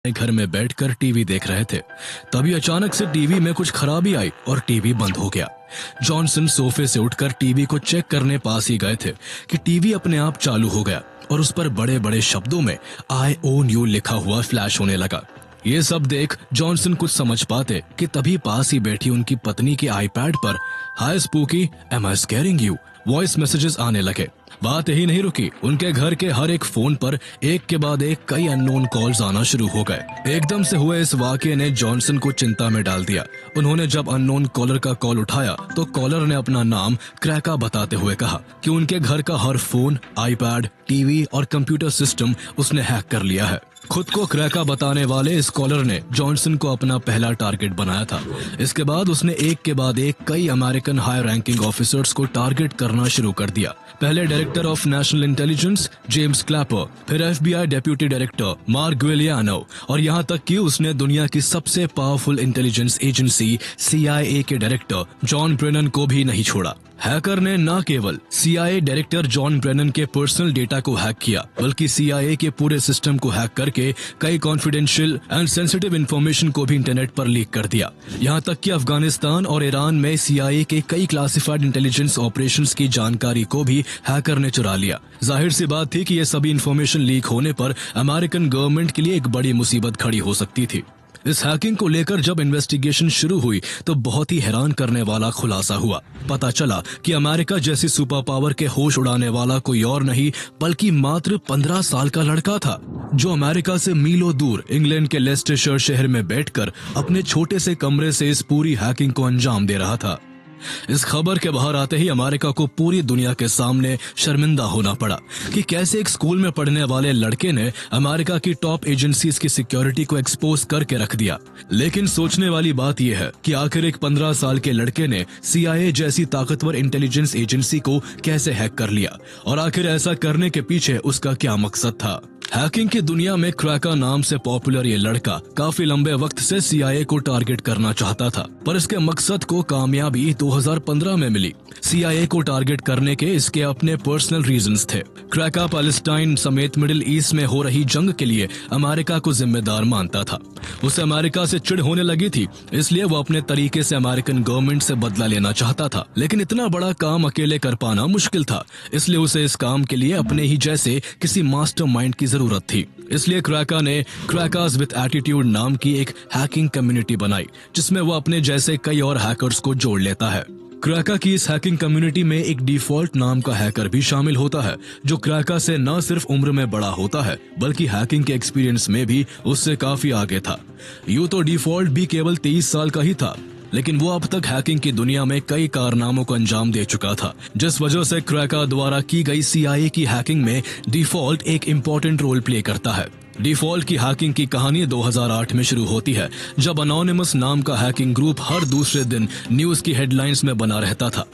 घर में बैठकर टीवी देख रहे थे। तभी अचानक से टीवी में कुछ खराबी आई और टीवी बंद हो गया। जॉनसन सोफे से उठकर टीवी को चेक करने पास ही गए थे कि टीवी अपने आप चालू हो गया और उस पर बड़े बड़े शब्दों में आई ओन यू लिखा हुआ फ्लैश होने लगा। ये सब देख जॉनसन कुछ समझ पाते कि तभी पास ही बैठी उनकी पत्नी के आईपैड पर hi spooky, am I scaring you voice messages आने लगे। बात यही नहीं रुकी, उनके घर के हर एक फोन पर एक के बाद एक कई अननोन कॉल्स आना शुरू हो गए। एकदम से हुए इस वाकये ने जॉनसन को चिंता में डाल दिया। उन्होंने जब अननोन कॉलर का कॉल उठाया तो कॉलर ने अपना नाम क्रैका बताते हुए कहा कि उनके घर का हर फोन, आईपैड, टीवी और कंप्यूटर सिस्टम उसने हैक कर लिया है। खुद को क्रैका बताने वाले इस कॉलर ने जॉनसन को अपना पहला टारगेट बनाया था। इसके बाद उसने एक के बाद एक कई अमेरिकन हाई रैंकिंग ऑफिसर्स को टारगेट करना शुरू कर दिया। पहले director of national intelligence James Clapper, फिर FBI डेप्यूटी डायरेक्टर मार्क ग्विलियानो और यहाँ तक कि उसने दुनिया की सबसे पावरफुल इंटेलिजेंस एजेंसी CIA के डायरेक्टर जॉन ब्रेनन को भी नहीं छोड़ा। हैकर ने न केवल CIA डायरेक्टर जॉन ब्रेनन के पर्सनल डेटा को हैक किया, बल्कि CIA के पूरे सिस्टम को हैक करके कई कॉन्फिडेंशियल एंड सेंसिटिव इंफॉर्मेशन को भी इंटरनेट पर लीक कर दिया। यहाँ तक कि अफगानिस्तान और ईरान में CIA के कई क्लासिफाइड इंटेलिजेंस ऑपरेशंस की जानकारी को भी हैकर ने चुरा लिया। जाहिर सी बात थी कि ये सभी इंफॉर्मेशन लीक होने पर अमेरिकन गवर्नमेंट के लिए एक बड़ी मुसीबत खड़ी हो सकती थी। इस हैकिंग को लेकर जब इन्वेस्टिगेशन शुरू हुई तो बहुत ही हैरान करने वाला खुलासा हुआ। पता चला कि अमेरिका जैसी सुपर पावर के होश उड़ाने वाला कोई और नहीं बल्कि मात्र 15 साल का लड़का था, जो अमेरिका से मीलों दूर इंग्लैंड के लेस्टेशर शहर में बैठकर अपने छोटे से कमरे से इस पूरी हैकिंग को अंजाम दे रहा था। इस खबर के बाहर आते ही अमेरिका को पूरी दुनिया के सामने शर्मिंदा होना पड़ा कि कैसे एक स्कूल में पढ़ने वाले लड़के ने अमेरिका की टॉप एजेंसीज की सिक्योरिटी को एक्सपोज करके रख दिया। लेकिन सोचने वाली बात यह है कि आखिर एक 15 साल के लड़के ने CIA जैसी ताकतवर इंटेलिजेंस एजेंसी को कैसे हैक कर लिया और आखिर ऐसा करने के पीछे उसका क्या मकसद था। हैकिंग की दुनिया में क्रैका नाम से पॉपुलर ये लड़का काफी लंबे वक्त से CIA को टारगेट करना चाहता था, पर इसके मकसद को कामयाबी 2015 में मिली। CIA को टारगेट करने के इसके अपने पर्सनल रीजंस थे। क्रैका पैलेस्टाइन समेत मिडिल ईस्ट में हो रही जंग के लिए अमेरिका को जिम्मेदार मानता था। उसे अमेरिका से चिढ़ होने लगी थी, इसलिए वो अपने तरीके से अमेरिकन गवर्नमेंट से बदला लेना चाहता था। लेकिन इतना बड़ा काम अकेले कर पाना मुश्किल था, इसलिए उसे इस काम के लिए अपने ही जैसे किसी मास्टरमाइंड की जरूरत थी। इसलिए क्रैका ने क्रैकास विद एटीट्यूड नाम की एक हैकिंग कम्युनिटी बनाई, जिसमें वो अपने जैसे कई और हैकर्स को जोड़ लेता है। क्रैका की इस हैकिंग कम्युनिटी में एक डिफॉल्ट नाम का हैकर भी शामिल होता है, जो क्रैका से न सिर्फ उम्र में बड़ा होता है बल्कि हैकिंग के एक्सपीरियंस में भी उससे काफी आगे था। यूं तो डिफॉल्ट भी केवल 23 साल का ही था, लेकिन वो अब तक हैकिंग की दुनिया में कई कारनामों को अंजाम दे चुका था, जिस वजह से क्रैका द्वारा की गई CIA की हैकिंग में डिफॉल्ट एक इम्पोर्टेंट रोल प्ले करता है। डिफॉल्ट की हैकिंग की कहानी 2008 में शुरू होती है, जब अनोनिमस नाम का हैकिंग ग्रुप हर दूसरे दिन न्यूज की हेडलाइंस में बना रहता था।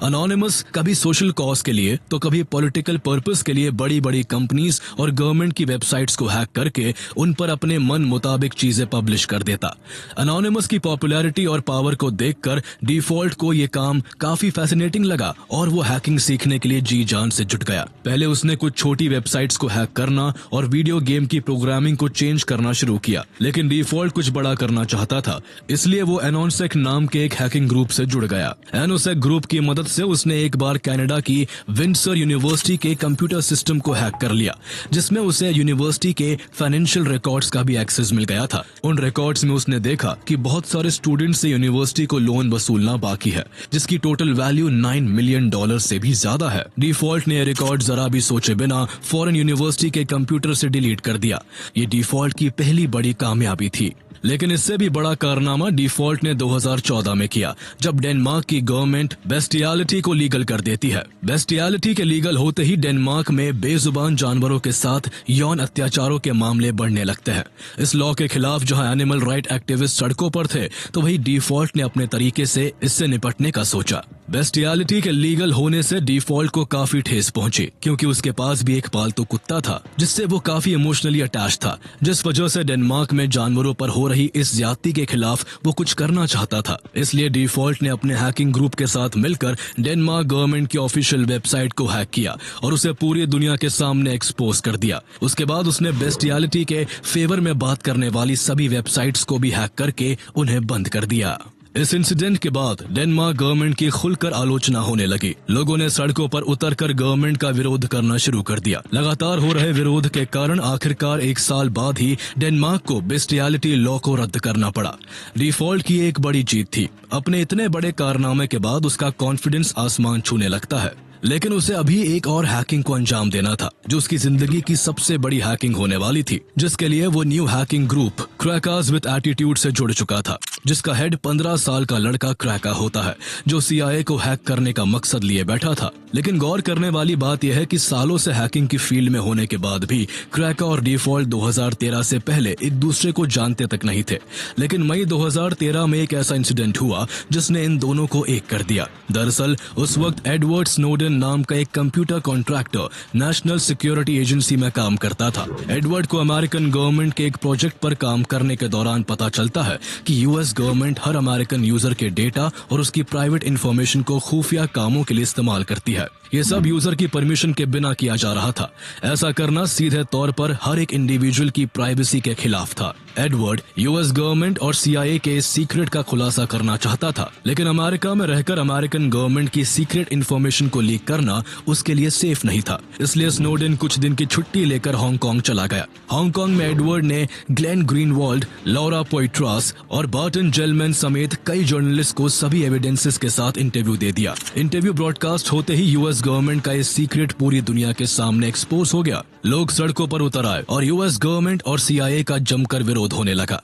अनोनिमस कभी सोशल कॉज के लिए तो कभी पॉलिटिकल पर्पस के लिए बड़ी बड़ी कंपनीज और गवर्नमेंट की वेबसाइट्स को हैक करके उन पर अपने मन मुताबिक चीजें पब्लिश कर देता। अनोनिमस की पॉपुलैरिटी और पावर को देखकर डिफॉल्ट को ये काम काफी फैसिनेटिंग लगा और वो हैकिंग सीखने के लिए जी जान से जुट गया। पहले उसने कुछ छोटी वेबसाइट्स को हैक करना और वीडियो गेम की प्रोग्रामिंग को चेंज करना शुरू किया, लेकिन डिफॉल्ट कुछ बड़ा करना चाहता था, इसलिए वो एनोसेक नाम के एक हैकिंग ग्रुप से जुड़ गया। एनोसेक ग्रुप की मदद से उसने एक बार कनाडा की विंडसर यूनिवर्सिटी के कंप्यूटर सिस्टम को हैक कर लिया, जिसमें उसे यूनिवर्सिटी के फाइनेंशियल रिकॉर्ड्स का भी एक्सेस मिल गया था। उन रिकॉर्ड्स में उसने देखा कि बहुत सारे स्टूडेंट्स से यूनिवर्सिटी को लोन वसूलना बाकी है, जिसकी टोटल वैल्यू $9 मिलियन से भी ज्यादा है। डिफॉल्ट ने रिकॉर्ड जरा भी सोचे बिना फॉरेन यूनिवर्सिटी के कंप्यूटर से डिलीट कर दिया। ये डिफॉल्ट की पहली बड़ी कामयाबी थी। लेकिन इससे भी बड़ा कारनामा डिफॉल्ट ने 2014 में किया, जब डेनमार्क की गवर्नमेंट बेस्टियलिटी को लीगल कर देती है। बेस्टियलिटी के लीगल होते ही डेनमार्क में बेजुबान जानवरों के साथ यौन अत्याचारों के मामले बढ़ने लगते हैं। इस लॉ के खिलाफ जहां एनिमल राइट एक्टिविस्ट सड़कों पर थे, तो वही डिफॉल्ट ने अपने तरीके से इससे निपटने का सोचा। बेस्टियलिटी के लीगल होने से डिफॉल्ट को काफी ठेस पहुंची, क्योंकि उसके पास भी एक पालतू कुत्ता था जिससे वो काफी इमोशनली अटैच था, जिस वजह से डेनमार्क में जानवरों पर हो रही इस ज्यादती के खिलाफ वो कुछ करना चाहता था। इसलिए डिफॉल्ट ने अपने हैकिंग ग्रुप के साथ मिलकर डेनमार्क गवर्नमेंट की ऑफिशियल वेबसाइट को हैक किया और उसे पूरी दुनिया के सामने एक्सपोज कर दिया। उसके बाद उसने बेस्टियलिटी के फेवर में बात करने वाली सभी वेबसाइट्स को भी हैक करके उन्हें बंद कर दिया। इस इंसिडेंट के बाद डेनमार्क गवर्नमेंट की खुलकर आलोचना होने लगी। लोगों ने सड़कों पर उतरकर गवर्नमेंट का विरोध करना शुरू कर दिया। लगातार हो रहे विरोध के कारण आखिरकार 1 साल बाद ही डेनमार्क को बेस्टियलिटी लॉ को रद्द करना पड़ा। डिफॉल्ट की एक बड़ी जीत थी। अपने इतने बड़े कारनामे के बाद उसका कॉन्फिडेंस आसमान छूने लगता है, लेकिन उसे अभी एक और हैकिंग को अंजाम देना था जो उसकी जिंदगी की सबसे बड़ी हैकिंग होने वाली थी, जिसके लिए वो new hacking group crackers with attitude से जुड़ चुका था, जिसका हेड 15 साल का लड़का क्रैका होता है जो CIA को हैक करने का मकसद लिए बैठा था। लेकिन गौर करने वाली बात यह है कि सालों से हैकिंग की फील्ड में होने के बाद भी क्रैका और डिफॉल्ट 2013 से पहले एक दूसरे को जानते तक नहीं थे। लेकिन मई 2013 में एक ऐसा इंसिडेंट हुआ जिसने इन दोनों को एक कर दिया। दरअसल उस वक्त एडवर्ड स्नोडेन नाम का एक computer contractor national security agency में काम करता था। एडवर्ड को अमेरिकन गवर्नमेंट के एक प्रोजेक्ट पर काम करने के दौरान पता चलता है कि यूएस गवर्नमेंट हर अमेरिकन यूजर के डेटा और उसकी प्राइवेट इंफॉर्मेशन को खुफिया कामों के लिए इस्तेमाल करती है। ये सब यूजर की परमिशन के बिना किया जा रहा था। ऐसा करना सीधे तौर पर हर एक इंडिविजुअल की प्राइवेसी के खिलाफ था। एडवर्ड यूएस गवर्नमेंट और CIA के सीक्रेट का खुलासा करना चाहता था, लेकिन अमेरिका में रहकर अमेरिकन गवर्नमेंट की सीक्रेट इंफॉर्मेशन को लीक करना उसके लिए सेफ नहीं था। इसलिए स्नोडेन कुछ दिन की छुट्टी लेकर हांगकांग चला गया। हांगकांग में एडवर्ड ने ग्लेन ग्रीनवाल्ड, लॉरा पोइट्रास और बार्टन जेलमैन समेत कई जर्नलिस्ट को सभी एविडेंसेस के साथ इंटरव्यू दे दिया। इंटरव्यू ब्रॉडकास्ट होते ही यूएस गवर्नमेंट का ये सीक्रेट पूरी दुनिया के सामने एक्सपोज हो गया। लोग सड़कों पर उतर आए और यूएस गवर्नमेंट और CIA का जमकर विरोध होने लगा।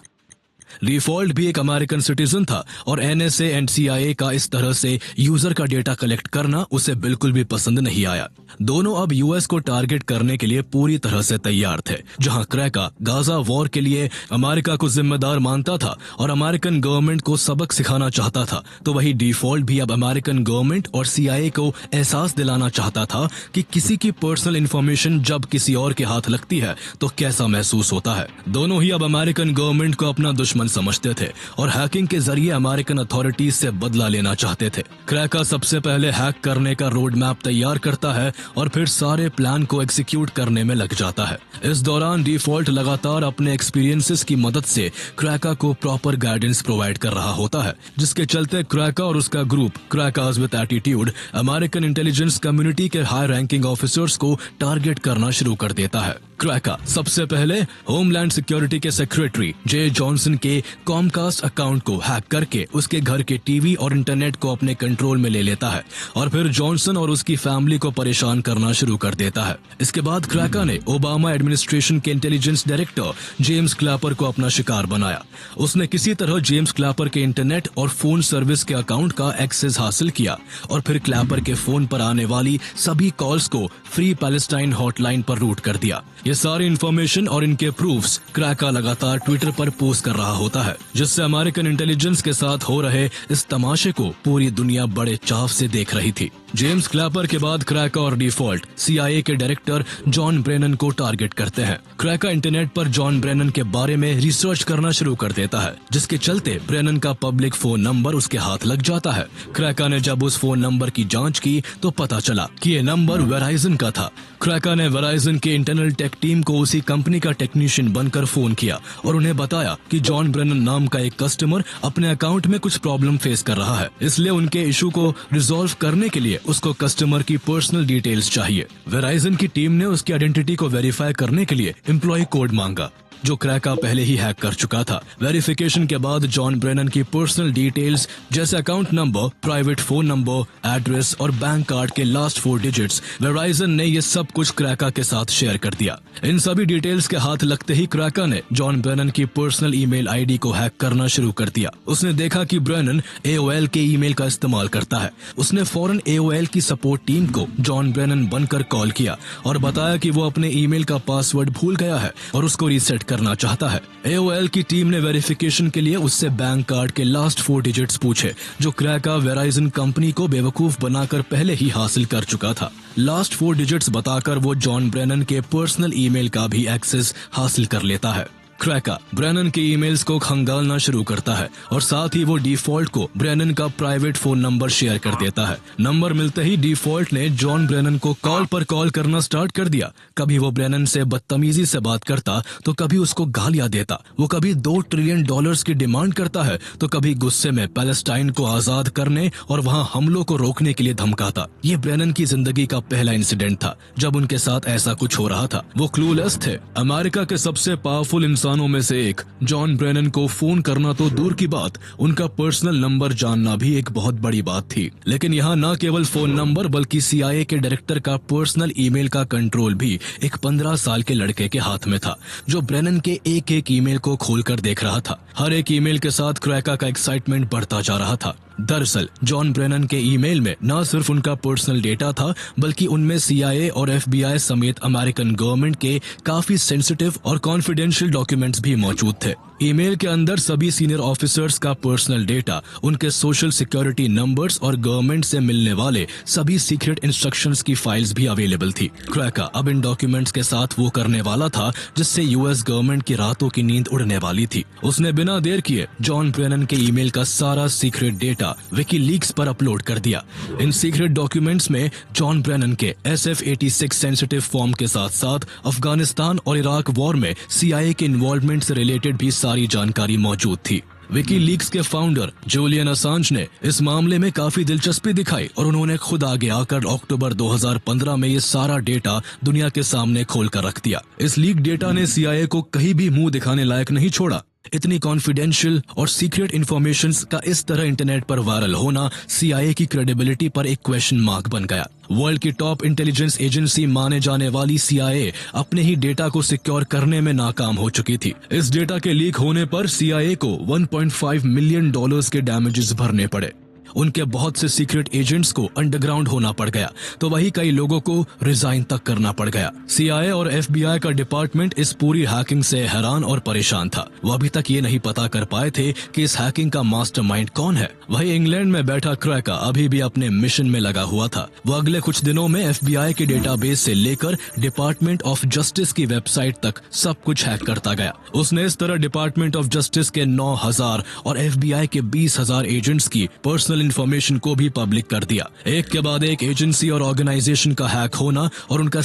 डिफॉल्ट भी एक अमेरिकन सिटीजन था और NSA एंड CIA का इस तरह से यूजर का डेटा कलेक्ट करना उसे बिल्कुल भी पसंद नहीं आया। दोनों अब यूएस को टारगेट करने के लिए पूरी तरह से तैयार थे। जहां क्रैका गाजा वॉर के लिए अमेरिका को जिम्मेदार मानता था और अमेरिकन गवर्नमेंट को सबक सिखाना चाहता था, तो वही डिफॉल्ट भी अब अमेरिकन गवर्नमेंट और CIA को एहसास दिलाना चाहता था कि किसी की पर्सनल इंफॉर्मेशन जब किसी और के हाथ लगती है तो कैसा महसूस होता है। दोनों ही अब अमेरिकन गवर्नमेंट को अपना दुश्मन समझते थे और हैकिंग के जरिए अमेरिकन अथॉरिटीज से बदला लेना चाहते थे। क्रैका सबसे पहले हैक करने का रोड मैप तैयार करता है और फिर सारे प्लान को एग्जीक्यूट करने में लग जाता है। इस दौरान डिफॉल्ट लगातार अपने एक्सपीरियंसेस की मदद से क्रैका को प्रॉपर गाइडेंस प्रोवाइड कर रहा होता है, जिसके चलते क्रैका और उसका group crackers with attitude American intelligence community के हाई रैंकिंग ऑफिसर्स को टारगेट करना शुरू कर देता है। क्रैका सबसे पहले होमलैंड सिक्योरिटी के सेक्रेटरी जे जॉनसन के कॉमकास्ट अकाउंट को हैक करके उसके घर के टीवी और इंटरनेट को अपने कंट्रोल में ले लेता है और फिर जॉनसन और उसकी फैमिली को परेशान करना शुरू कर देता है। इसके बाद क्रैका ने ओबामा एडमिनिस्ट्रेशन के इंटेलिजेंस डायरेक्टर जेम्स क्लैपर को अपना शिकार बनाया। उसने किसी तरह जेम्स क्लैपर के इंटरनेट और फोन सर्विस के अकाउंट का एक्सेस हासिल किया और फिर क्लैपर के फोन पर आने वाली सभी कॉल्स को फ्री पैलेस्टाइन हॉटलाइन पर रूट कर दिया। ये सारी इंफॉर्मेशन और इनके प्रूफ्स क्रैका लगातार ट्विटर पर पोस्ट कर रहा होता है, जिससे अमेरिकन इंटेलिजेंस के साथ हो रहे इस तमाशे को पूरी दुनिया बड़े चाव से देख रही थी। जेम्स क्लैपर के बाद क्रैका और डिफॉल्ट CIA के डायरेक्टर जॉन ब्रेनन को टारगेट करते हैं। क्रैका इंटरनेट पर जॉन ब्रेनन के बारे में रिसर्च करना शुरू कर देता है, जिसके चलते ब्रेनन का पब्लिक फोन नंबर उसके हाथ लग जाता है। क्रैका ने जब उस फोन नंबर की जांच की तो पता चला कि ये नंबर वेराइजन का था। क्रैका ने वेराइजन के इंटरनल टेक टीम को उसी कंपनी का टेक्नीशियन बनकर फोन किया और उन्हें बताया कि जॉन ब्रेनन नाम का एक कस्टमर अपने अकाउंट में कुछ प्रॉब्लम फेस कर रहा है, इसलिए उनके इशू को रिजॉल्व करने के लिए उसको कस्टमर की पर्सनल डिटेल्स चाहिए। वेराइजन की टीम ने उसकी आइडेंटिटी को वेरीफाई करने के लिए एम्प्लॉय कोड मांगा, जो क्रैका पहले ही हैक कर चुका था। वेरिफिकेशन के बाद जॉन ब्रेनन की पर्सनल डिटेल्स जैसे account number, private phone number, address और बैंक कार्ड के लास्ट 4 डिजिट्स, वेराइजन ने ये सब कुछ क्रैका के साथ शेयर कर दिया। इन सभी डिटेल्स के हाथ लगते ही क्रैका ने जॉन ब्रेनन की पर्सनल ईमेल आईडी को हैक करना शुरू कर दिया। उसने देखा कि ब्रेनन AOL के ईमेल का इस्तेमाल करता है। उसने फौरन AOL की सपोर्ट टीम को जॉन ब्रेनन बनकर कॉल किया और बताया कि वो अपने ईमेल का पासवर्ड भूल गया है और उसको रीसेट करना चाहता है। AOL की टीम ने वेरिफिकेशन के लिए उससे बैंक कार्ड के लास्ट 4 डिजिट्स पूछे, जो क्रैका वेराइजन कंपनी को बेवकूफ बनाकर पहले ही हासिल कर चुका था। लास्ट 4 डिजिट्स बताकर वो जॉन ब्रेनन के पर्सनल ईमेल का भी एक्सेस हासिल कर लेता है। क्रैका ब्रेनन के ईमेल्स को खंगालना शुरू करता है और साथ ही वो डिफॉल्ट को ब्रेनन का प्राइवेट फोन नंबर शेयर कर देता है। नंबर मिलते ही डिफॉल्ट ने जॉन ब्रेनन को कॉल पर कॉल करना स्टार्ट कर दिया। कभी वो ब्रेनन से बदतमीजी से बात करता तो कभी उसको गालियां देता। वो कभी $2 ट्रिलियन की डिमांड करता है तो कभी गुस्से में पैलेस्टाइन को आजाद करने और वहां हमलों को रोकने के लिए धमकाता। ये ब्रेनन की जिंदगी का पहला इंसिडेंट था जब उनके साथ ऐसा कुछ हो रहा था। वो क्लूलेस थे। अमेरिका के सबसे पावरफुल इंसानों में से एक जॉन ब्रेनन को फोन करना तो दूर की बात, उनका पर्सनल नंबर जानना भी एक बहुत बड़ी बात थी। लेकिन यहाँ न केवल फोन नंबर बल्कि CIA के डायरेक्टर का पर्सनल ईमेल का कंट्रोल भी एक 15 साल के लड़के के हाथ में था, जो ब्रेनन के एक ईमेल को खोलकर देख रहा था। हर एक ईमेल के साथ क्रैका का एक्साइटमेंट बढ़ता जा रहा था। दरअसल जॉन ब्रेनन के ईमेल में न सिर्फ उनका पर्सनल डेटा था, बल्कि उनमें CIA और FBI समेत अमेरिकन गवर्नमेंट के काफी सेंसिटिव और कॉन्फिडेंशियल डॉक्यूमेंट्स भी मौजूद थे। ईमेल के अंदर सभी सीनियर ऑफिसर्स का पर्सनल डेटा, उनके सोशल सिक्योरिटी नंबर्स और गवर्नमेंट से मिलने वाले सभी सीक्रेट इंस्ट्रक्शंस की फाइल्स भी अवेलेबल थी। क्रैका अब इन डॉक्यूमेंट्स के साथ वो करने वाला था जिससे US गवर्नमेंट की रातों की नींद उड़ने वाली थी। उसने बिना देर किए जॉन ब्रेनन के ईमेल का सारा सीक्रेट डेटा विकीलीक्स पर अपलोड कर दिया। इन सीक्रेट डॉक्यूमेंट्स में जॉन ब्रेनन के SF-86 सेंसिटिव फॉर्म के साथ साथ अफगानिस्तान और इराक वॉर में CIA के इन्वॉल्वमेंट से रिलेटेड भी सारी जानकारी मौजूद थी। विकीलीक्स के फाउंडर जूलियन असांज ने इस मामले में काफी दिलचस्पी दिखाई और उन्होंने खुद आगे आकर अक्टूबर 2015 में ये सारा डेटा दुनिया के सामने खोल कर रख दिया। इस लीक डेटा ने CIA को कहीं भी मुंह दिखाने लायक नहीं छोड़ा। इतनी कॉन्फिडेंशियल और सीक्रेट इंफॉर्मेशंस का इस तरह इंटरनेट पर वायरल होना CIA की क्रेडिबिलिटी पर एक क्वेश्चन मार्क बन गया। वर्ल्ड की टॉप इंटेलिजेंस एजेंसी माने जाने वाली CIA अपने ही डेटा को सिक्योर करने में नाकाम हो चुकी थी। इस डेटा के लीक होने पर CIA को $1.5 मिलियन के डैमेजेस भरने पड़े। उनके बहुत से सीक्रेट एजेंट्स को अंडरग्राउंड होना पड़ गया, तो वही कई लोगों को रिजाइन तक करना पड़ गया। CIA और FBI का डिपार्टमेंट इस पूरी हैकिंग से हैरान और परेशान था। वो अभी तक ये नहीं पता कर पाए थे कि इस हैकिंग का मास्टरमाइंड कौन है। वही इंग्लैंड में बैठा क्रैका अभी भी अपने मिशन में लगा हुआ था। वो अगले कुछ दिनों में FBI के डेटाबेस से लेकर डिपार्टमेंट ऑफ जस्टिस की वेबसाइट तक सब कुछ हैक करता गया। उसने इस तरह डिपार्टमेंट ऑफ जस्टिस के 9,000 और FBI के 20,000 एजेंट्स की पर्सनल इंफॉर्मेशन को भी पब्लिक कर दिया। एक के बाद एक एजेंसी और ऑर्गेनाइजेशन का हैक होना और उनका